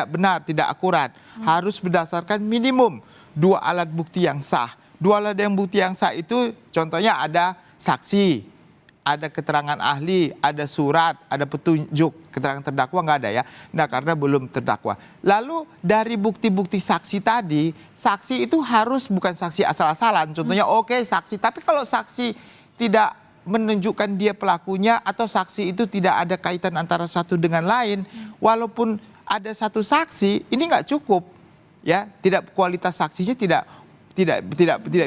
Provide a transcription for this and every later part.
benar, tidak akurat. Harus berdasarkan minimum 2 alat bukti yang sah. 2 alat bukti yang sah itu contohnya ada saksi, ada keterangan ahli, ada surat, ada petunjuk. Keterangan terdakwa nggak ada ya. Nah, karena belum terdakwa. Lalu dari bukti-bukti saksi tadi, saksi itu harus bukan saksi asal-asalan. Contohnya oke, saksi, tapi kalau saksi tidak menunjukkan dia pelakunya atau saksi itu tidak ada kaitan antara satu dengan lain, walaupun ada satu saksi, ini nggak cukup, ya. Tidak, kualitas saksinya tidak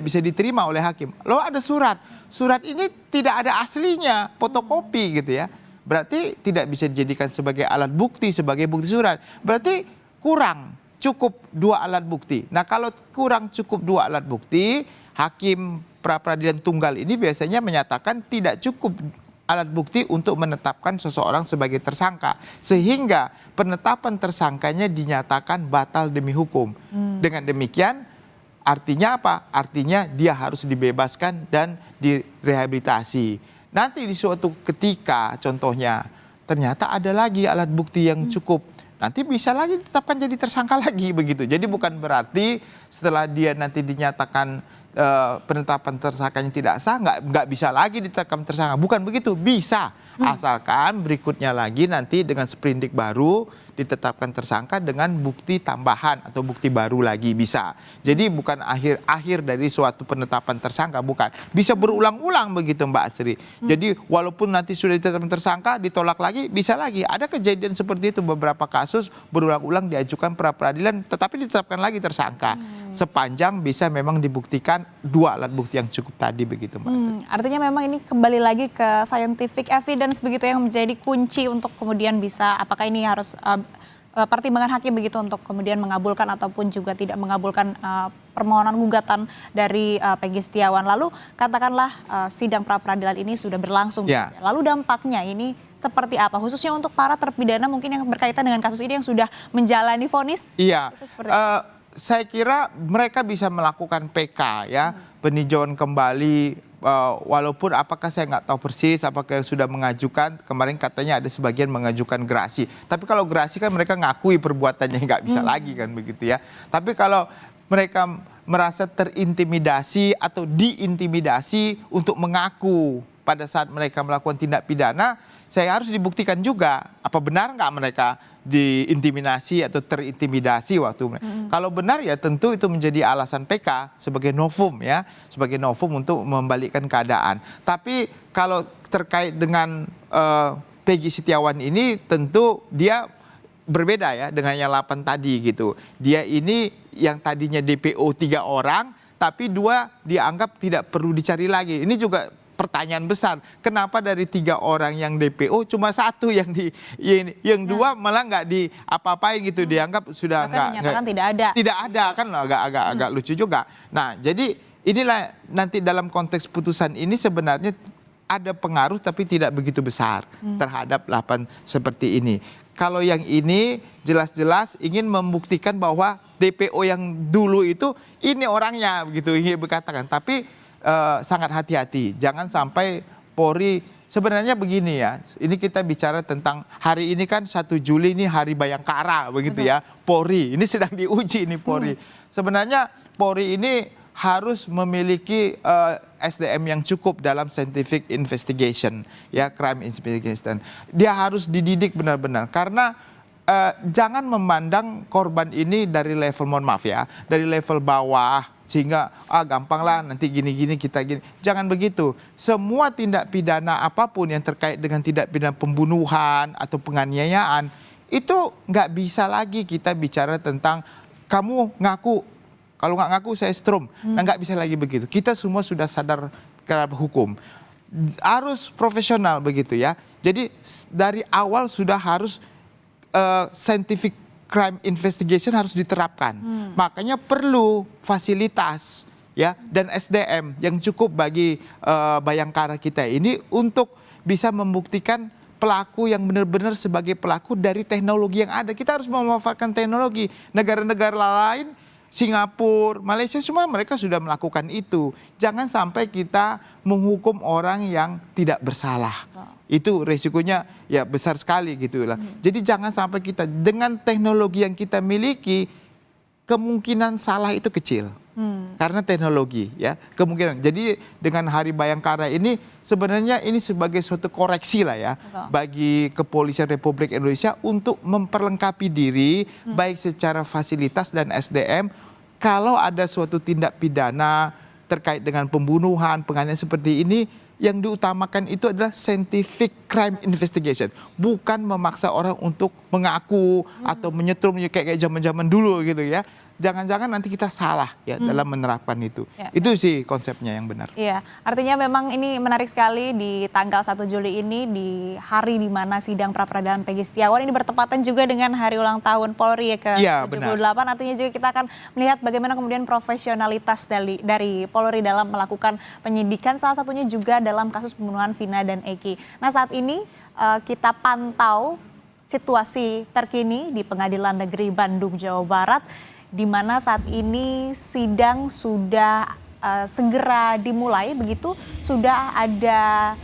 bisa diterima oleh hakim. Lalu ada surat ini tidak ada aslinya, fotokopi gitu ya. Berarti tidak bisa dijadikan sebagai alat bukti, sebagai bukti surat. Berarti kurang cukup 2 alat bukti. Nah, kalau kurang cukup 2 alat bukti, hakim pra peradilan tunggal ini biasanya menyatakan tidak cukup alat bukti untuk menetapkan seseorang sebagai tersangka, sehingga penetapan tersangkanya dinyatakan batal demi hukum. Dengan demikian artinya apa? Artinya dia harus dibebaskan dan direhabilitasi. Nanti di suatu ketika contohnya ternyata ada lagi alat bukti yang cukup, nanti bisa lagi ditetapkan jadi tersangka lagi begitu. Jadi bukan berarti setelah dia nanti dinyatakan penetapan tersangkanya tidak sah, nggak bisa lagi ditetapkan tersangka. Bukan begitu, bisa. Asalkan berikutnya lagi nanti dengan sprindik baru ditetapkan tersangka dengan bukti tambahan atau bukti baru lagi bisa. Jadi bukan akhir dari suatu penetapan tersangka, bukan. Bisa berulang-ulang begitu Mbak Asri. Jadi walaupun nanti sudah ditetapkan tersangka, ditolak lagi, bisa lagi. Ada kejadian seperti itu, beberapa kasus berulang-ulang diajukan pra peradilan tetapi ditetapkan lagi tersangka. Sepanjang bisa memang dibuktikan 2 alat bukti yang cukup tadi begitu Mbak Asri. Artinya memang ini kembali lagi ke scientific evidence begitu yang menjadi kunci untuk kemudian bisa, apakah ini harus pertimbangan hakim begitu untuk kemudian mengabulkan ataupun juga tidak mengabulkan permohonan gugatan dari Peggy Setiawan. Lalu katakanlah sidang pra peradilan ini sudah berlangsung. Ya. Lalu dampaknya ini seperti apa? Khususnya untuk para terpidana mungkin yang berkaitan dengan kasus ini yang sudah menjalani vonis? Iya. Saya kira mereka bisa melakukan PK ya, peninjauan kembali. Walaupun apakah saya nggak tahu persis apakah sudah mengajukan, kemarin katanya ada sebagian mengajukan gerasi. Tapi kalau gerasi kan mereka ngakui perbuatannya, nggak bisa lagi kan begitu ya. Tapi kalau mereka merasa terintimidasi atau diintimidasi untuk mengaku pada saat mereka melakukan tindak pidana, saya harus dibuktikan juga apa benar nggak mereka diintimidasi atau terintimidasi waktu mereka. Kalau benar ya tentu itu menjadi alasan PK sebagai novum ya, sebagai novum untuk membalikkan keadaan. Tapi kalau terkait dengan Peggy Setiawan ini tentu dia berbeda ya dengan yang 8 tadi gitu. Dia ini yang tadinya DPO 3 orang, tapi 2 dianggap tidak perlu dicari lagi. Ini juga pertanyaan besar, kenapa dari 3 orang yang DPO cuma 1 yang 2 malah nggak di apa-apain gitu, dianggap sudah nggak tidak ada kan agak lucu juga. Nah, jadi inilah nanti dalam konteks putusan ini sebenarnya ada pengaruh tapi tidak begitu besar terhadap 8 seperti ini. Kalau yang ini jelas-jelas ingin membuktikan bahwa DPO yang dulu itu ini orangnya begitu, ingin berkatakan, tapi sangat hati-hati, jangan sampai Polri, sebenarnya begini ya, ini kita bicara tentang hari ini kan 1 Juli ini hari Bayangkara begitu ya, Polri, ini sedang diuji ini Polri. Sebenarnya Polri ini harus memiliki SDM yang cukup dalam scientific investigation, ya, crime investigation. Dia harus dididik benar-benar, karena jangan memandang korban ini dari level, mohon maaf ya, dari level bawah, sehingga gampang lah nanti gini-gini kita gini. Jangan begitu. Semua tindak pidana apapun yang terkait dengan tindak pidana pembunuhan atau penganiayaan, itu nggak bisa lagi kita bicara tentang kamu ngaku, kalau nggak ngaku saya strum. Nah, nggak bisa lagi begitu. Kita semua sudah sadar terhadap hukum. Harus profesional begitu ya. Jadi dari awal sudah harus scientific crime investigation harus diterapkan. Makanya perlu fasilitas ya dan SDM yang cukup bagi Bayangkara kita ini untuk bisa membuktikan pelaku yang benar-benar sebagai pelaku dari teknologi yang ada. Kita harus memanfaatkan teknologi. Negara-negara lain, Singapura, Malaysia, semua mereka sudah melakukan itu. Jangan sampai kita menghukum orang yang tidak bersalah. itu resikonya ya besar sekali gitu lah. Jadi jangan sampai kita dengan teknologi yang kita miliki, kemungkinan salah itu kecil. Karena teknologi ya, kemungkinan. Jadi dengan Hari Bayangkara ini sebenarnya ini sebagai suatu koreksi lah ya bagi Kepolisian Republik Indonesia untuk memperlengkapi diri baik secara fasilitas dan SDM. Kalau ada suatu tindak pidana terkait dengan pembunuhan, penganiayaan seperti ini, yang diutamakan itu adalah scientific crime investigation, bukan memaksa orang untuk mengaku atau menyetrum kayak zaman-zaman dulu gitu ya. Jangan-jangan nanti kita salah ya dalam menerapkan itu. Ya, itu sih konsepnya yang benar. Iya, artinya memang ini menarik sekali di tanggal 1 Juli ini, di hari di mana sidang pra-peradilan Peggy Setiawan ini bertepatan juga dengan hari ulang tahun Polri ya ke-78. Artinya juga kita akan melihat bagaimana kemudian profesionalitas dari Polri dalam melakukan penyidikan, salah satunya juga dalam kasus pembunuhan Vina dan Eki. Nah saat ini kita pantau situasi terkini di Pengadilan Negeri Bandung, Jawa Barat, di mana saat ini sidang sudah segera dimulai, begitu sudah ada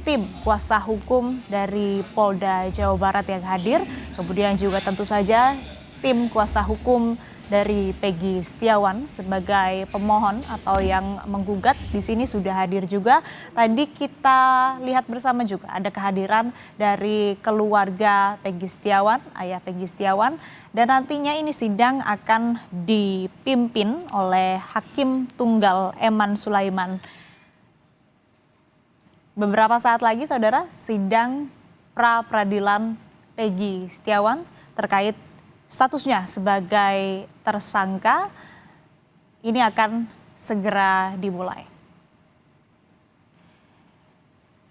tim kuasa hukum dari Polda Jawa Barat yang hadir, kemudian juga tentu saja tim kuasa hukum dari Peggy Setiawan sebagai pemohon atau yang menggugat di sini sudah hadir juga. Tadi kita lihat bersama juga ada kehadiran dari keluarga Peggy Setiawan, ayah Peggy Setiawan, dan nantinya ini sidang akan dipimpin oleh Hakim Tunggal Eman Sulaiman. Beberapa saat lagi saudara, sidang pra-peradilan Peggy Setiawan terkait statusnya sebagai tersangka ini akan segera dimulai.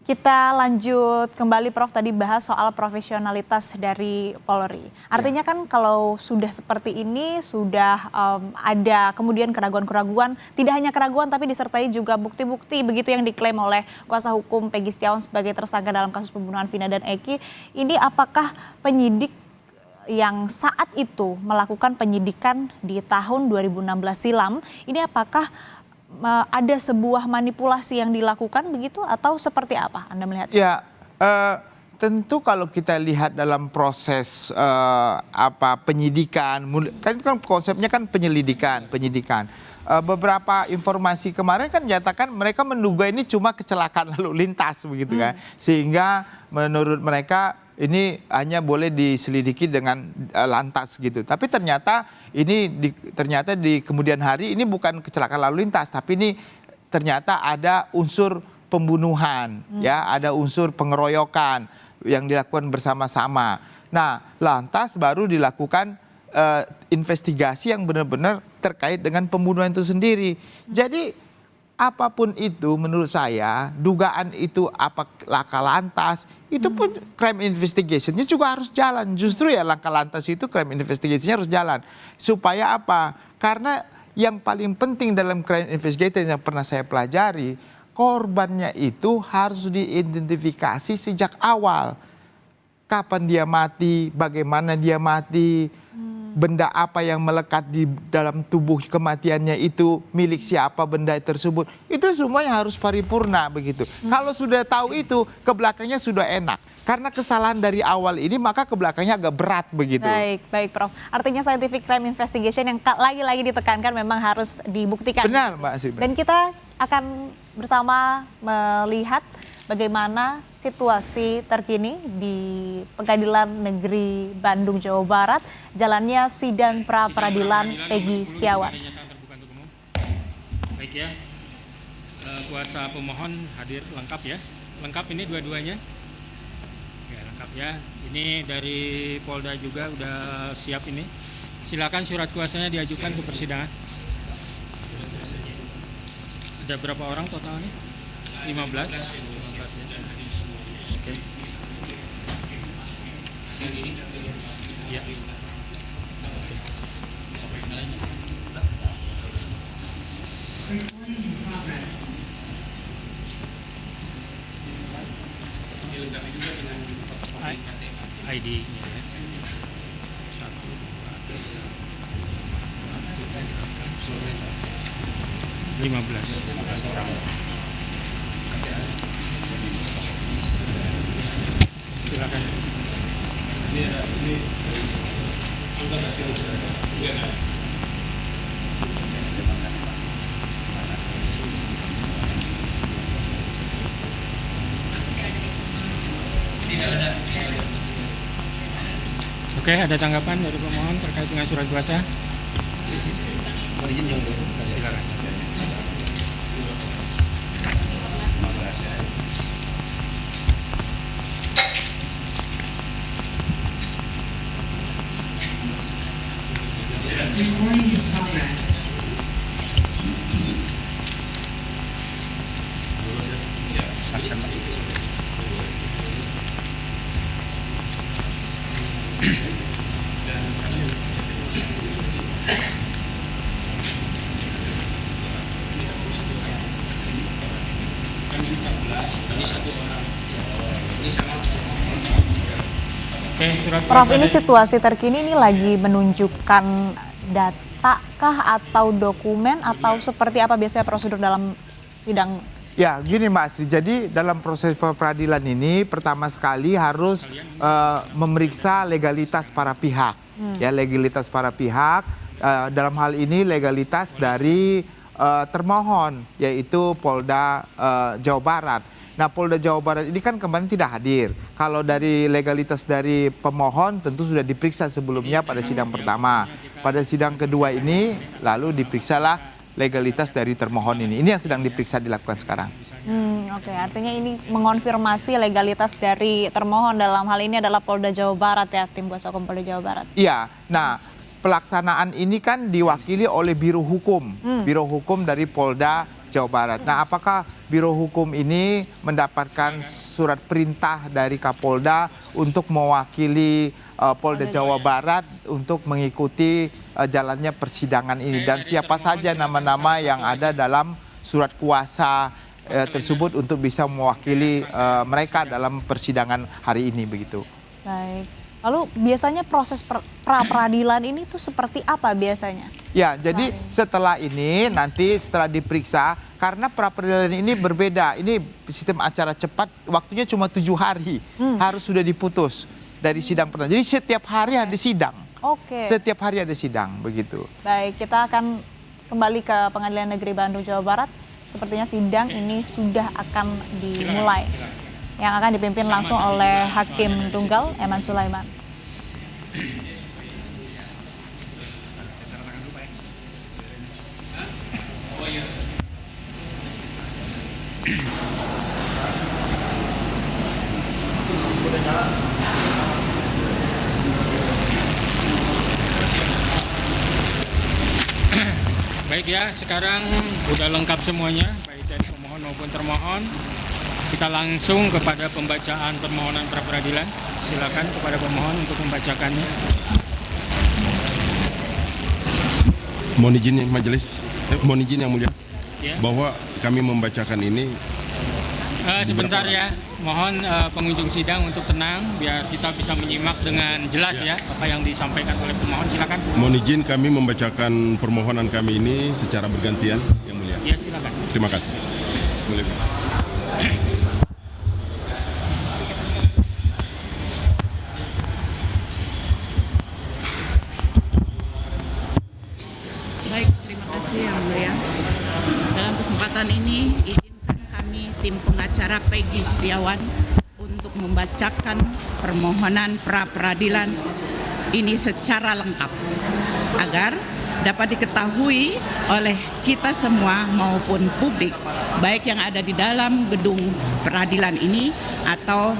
Kita lanjut kembali, Prof, tadi bahas soal profesionalitas dari Polri. Artinya kan kalau sudah seperti ini, sudah ada kemudian keraguan-keraguan, tidak hanya keraguan tapi disertai juga bukti-bukti begitu yang diklaim oleh kuasa hukum Peggy Setiawan sebagai tersangka dalam kasus pembunuhan Vina dan Eki. Ini apakah penyidik yang saat itu melakukan penyidikan di tahun 2016 silam, ini apakah ada sebuah manipulasi yang dilakukan begitu atau seperti apa Anda melihat? Ya, tentu kalau kita lihat dalam proses penyidikan, kan konsepnya kan penyidikan. Beberapa informasi kemarin kan menyatakan mereka menduga ini cuma kecelakaan lalu lintas begitu kan, sehingga menurut mereka ini hanya boleh diselidiki dengan lantas gitu. Tapi ternyata ternyata di kemudian hari ini bukan kecelakaan lalu lintas, tapi ini ternyata ada unsur pembunuhan, ya, ada unsur pengeroyokan yang dilakukan bersama-sama. Nah, lantas baru dilakukan investigasi yang benar-benar terkait dengan pembunuhan itu sendiri. Jadi apapun itu menurut saya, dugaan itu apa laka lantas, itu pun crime investigation-nya juga harus jalan. Justru ya laka lantas itu crime investigation-nya harus jalan. Supaya apa? Karena yang paling penting dalam crime investigation yang pernah saya pelajari, korbannya itu harus diidentifikasi sejak awal. Kapan dia mati, bagaimana dia mati, benda apa yang melekat di dalam tubuh kematiannya itu, milik siapa benda tersebut, itu semuanya harus paripurna begitu. Kalau sudah tahu itu, ke belakangnya sudah enak. Karena kesalahan dari awal ini, maka ke belakangnya agak berat begitu. Baik Prof. Artinya scientific crime investigation yang lagi-lagi ditekankan memang harus dibuktikan. Benar Mbak Sibra. Dan kita akan bersama melihat bagaimana situasi terkini di Pengadilan Negeri Bandung, Jawa Barat, jalannya sidang pra-peradilan Peggy Setiawan. Baik ya, kuasa pemohon hadir lengkap ya, lengkap ini dua-duanya. Ya, lengkap ya. Ini dari Polda juga udah siap ini. Silakan surat kuasanya diajukan ke persidangan. Ada berapa orang totalnya? 15 ya. Oke. Ya. ID-nya ya. 1, 2, 15 orang. Oke, ada tanggapan dari pemohon terkait dengan surat kuasa? Silakan. Recording in progress. Oke, surat Prof, kuasa ini dari- situasi terkini ini lagi menunjukkan data kah atau dokumen atau seperti apa biasanya prosedur dalam sidang? Ya, gini Mbak Asri. Jadi dalam proses peradilan ini pertama sekali harus memeriksa legalitas para pihak. Ya, legalitas para pihak. Dalam hal ini legalitas dari termohon, yaitu Polda Jawa Barat. Nah, Polda Jawa Barat ini kan kemarin tidak hadir. Kalau dari legalitas dari pemohon tentu sudah diperiksa sebelumnya pada sidang pertama. Pada sidang kedua ini lalu diperiksalah legalitas dari termohon ini. Ini yang sedang diperiksa dilakukan sekarang. Oke, artinya ini mengonfirmasi legalitas dari termohon dalam hal ini adalah Polda Jawa Barat ya, tim kuasa hukum Polda Jawa Barat. Iya. Nah, pelaksanaan ini kan diwakili oleh Biro Hukum. Biro Hukum dari Polda Jawa Barat. Nah, apakah Biro Hukum ini mendapatkan surat perintah dari Kapolda untuk mewakili Polda Jawa Barat untuk mengikuti jalannya persidangan ini, dan siapa saja nama-nama yang ada dalam surat kuasa tersebut untuk bisa mewakili mereka dalam persidangan hari ini begitu. Baik. Lalu biasanya proses pra-peradilan ini tuh seperti apa biasanya? Ya, jadi setelah ini nanti setelah diperiksa, karena pra-peradilan ini berbeda. Ini sistem acara cepat, waktunya cuma 7 hari. Harus sudah diputus dari sidang pertama. Jadi setiap hari ada sidang. Oke. Setiap hari ada sidang, begitu. Baik, kita akan kembali ke Pengadilan Negeri Bandung, Jawa Barat. Sepertinya sidang ini sudah akan dimulai. Yang akan dipimpin langsung oleh Hakim Tunggal, Eman Sulaiman. Baik ya, sekarang udah lengkap semuanya, baik dari pemohon maupun termohon. Kita langsung kepada pembacaan permohonan pra-peradilan. Silakan kepada pemohon untuk membacakannya. Mohon izin majelis, mohon izin yang mulia, Ya. bahwa kami membacakan ini. Sebentar ya, mohon pengunjung sidang untuk tenang biar kita bisa menyimak dengan jelas ya apa yang disampaikan oleh pemohon. Silakan. Mohon izin kami membacakan permohonan kami ini secara bergantian, yang mulia. Ya, silakan. Terima kasih. Mulia. Baik, terima kasih Yang Mulia. Dalam kesempatan ini, izinkan kami tim pengacara Peggy Setiawan untuk membacakan permohonan pra-peradilan ini secara lengkap agar dapat diketahui oleh kita semua maupun publik, baik yang ada di dalam gedung peradilan ini atau